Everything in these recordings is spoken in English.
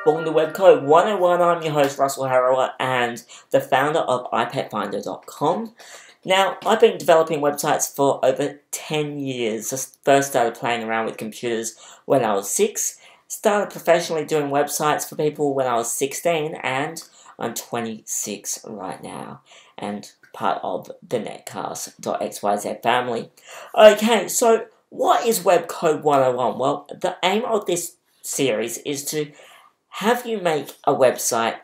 Welcome to Webcode 101. I'm your host, Russell Harrower, and the founder of iPetFinder.com. Now, I've been developing websites for over 10 years. I first started playing around with computers when I was 6, started professionally doing websites for people when I was 16, and I'm 26 right now, and part of the Netcast.XYZ family. Okay, so what is Webcode 101? Well, the aim of this series is to have you make a website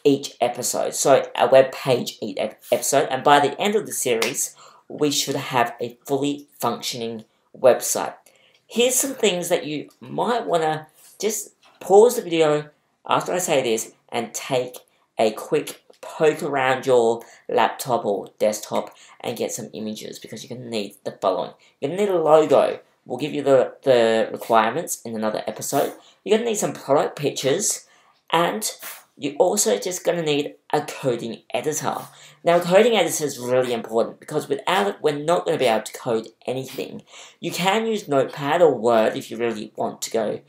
each episode, so a web page each episode, and by the end of the series, we should have a fully functioning website. Here's some things that you might want to just pause the video after I say this and take a quick poke around your laptop or desktop and get some images, because you're going to need the following. You're going to need a logo. We'll give you the requirements in another episode. You're going to need some product pictures, and you're also just going to need a coding editor. Now, a coding editor is really important because without it, we're not going to be able to code anything. You can use Notepad or Word if you really want to go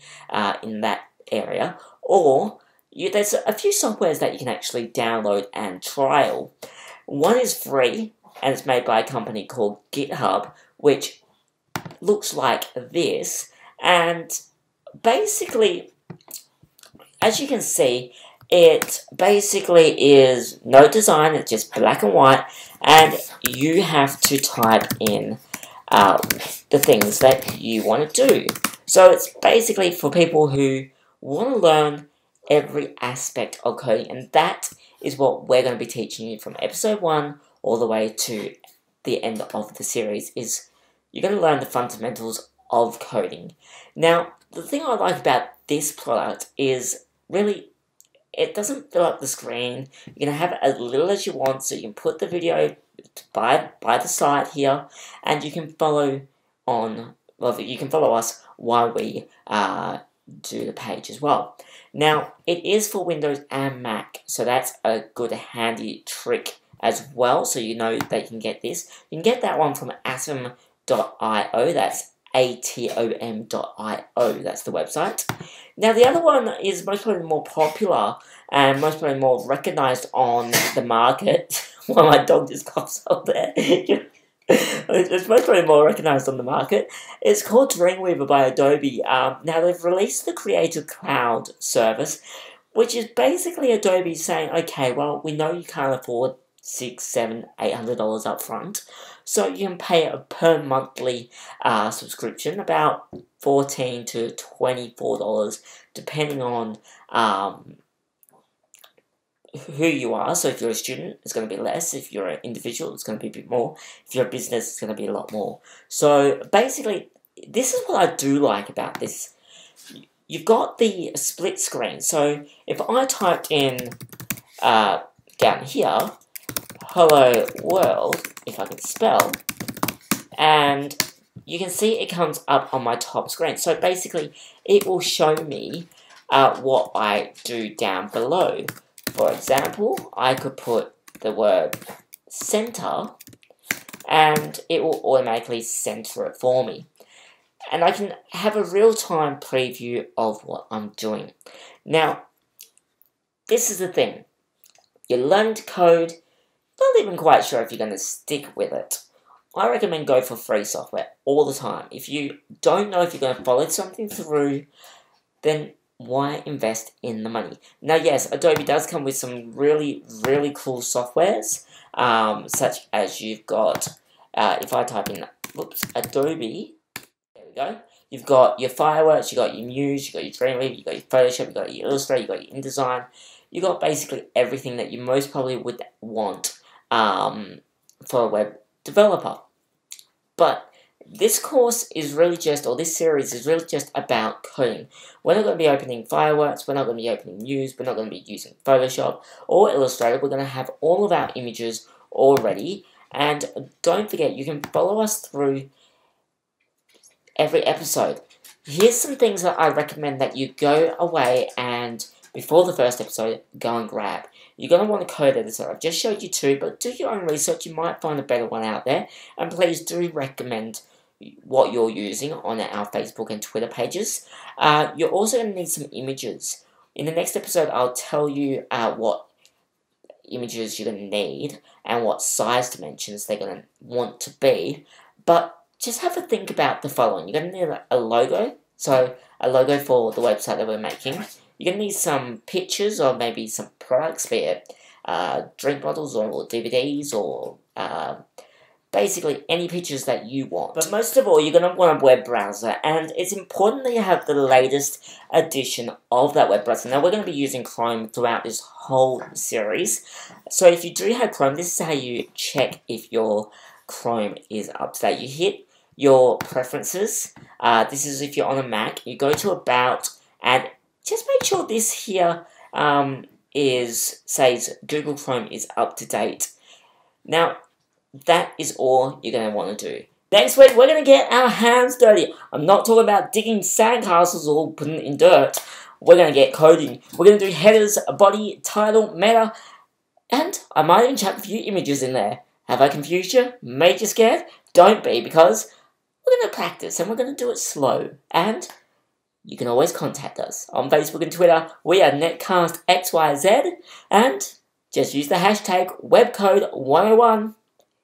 in that area, or there's a few softwares that you can actually download and trial. One is free, and it's made by a company called Github, which looks like this, and basically, as you can see, it basically is no design. It's just black and white, and you have to type in the things that you want to do. So it's basically for people who want to learn every aspect of coding, and that is what we're going to be teaching you from episode 1 all the way to the end of the series. Is you're going to learn the fundamentals of coding. Now, the thing I like about this product is really it doesn't fill up the screen. You're going to have as little as you want, so you can put the video by the side here, and you can follow you can follow us while we do the page as well. Now, it is for Windows and Mac, so that's a good handy trick as well, so you know that you can get this. You can get that one from atom.io, that's atom.io, that's the website. Now, the other one is most probably more popular and most probably more recognized on the market. Well, my dog just coughs up there. It's most probably more recognized on the market. It's called Dreamweaver by Adobe. Now, they've released the Creative Cloud service, which is basically Adobe saying, okay, well, we know you can't afford $600, $700, $800 up front, so you can pay a per monthly subscription, about $14 to $24, depending on who you are. So if you're a student, it's going to be less. If you're an individual, it's going to be a bit more. If you're a business, it's going to be a lot more. So basically, this is what I do like about this. You've got the split screen. So if I typed in down here, hello world, if I can spell, and you can see it comes up on my top screen. So basically, it will show me what I do down below. For example, I could put the word center, and it will automatically center it for me. And I can have a real-time preview of what I'm doing. Now, this is the thing. You're learning to code, not even quite sure if you're going to stick with it. I recommend go for free software all the time. If you don't know if you're going to follow something through, then why invest in the money? Now, yes, Adobe does come with some really, really cool softwares, such as you've got, if I type in, Adobe, there we go. You've got your Fireworks, you've got your Muse, you've got your Dreamweaver, you've got your Photoshop, you've got your Illustrator, you've got your InDesign. You've got basically everything that you most probably would want for a web developer. But this course is really just, or this series is really just about coding. We're not going to be opening Fireworks, we're not going to be opening Muse, we're not going to be using Photoshop or Illustrator. We're going to have all of our images already. And don't forget, you can follow us through every episode. Here's some things that I recommend that you go away and, before the first episode, go and grab. You're going to want a code editor. I've just showed you 2, but do your own research. You might find a better one out there. And please do recommend what you're using on our Facebook and Twitter pages. You're also going to need some images. In the next episode, I'll tell you what images you're going to need and what size dimensions they're going to want to be. But just have a think about the following. You're going to need a logo, so a logo for the website that we're making. You're going to need some pictures or maybe some products, be it drink bottles or DVDs or basically any pictures that you want. But most of all, you're going to want a web browser, and it's important that you have the latest edition of that web browser. Now, we're going to be using Chrome throughout this whole series, so if you do have Chrome, this is how you check if your Chrome is up to date. You hit your preferences. This is if you're on a Mac. You go to About, and just make sure this here says Google Chrome is up to date. Now, that is all you're going to want to do. Next week, we're going to get our hands dirty. I'm not talking about digging sandcastles or putting it in dirt. We're going to get coding. We're going to do headers, body, title, meta, and I might even chuck a few images in there. Have I confused you? Made you scared? Don't be, because we're going to practice and we're going to do it slow. And you can always contact us on Facebook and Twitter. We are Netcast.XYZ, and just use the hashtag Webcode101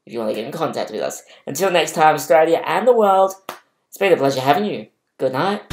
if you want to get in contact with us. Until next time, Australia and the world, it's been a pleasure having you. Good night.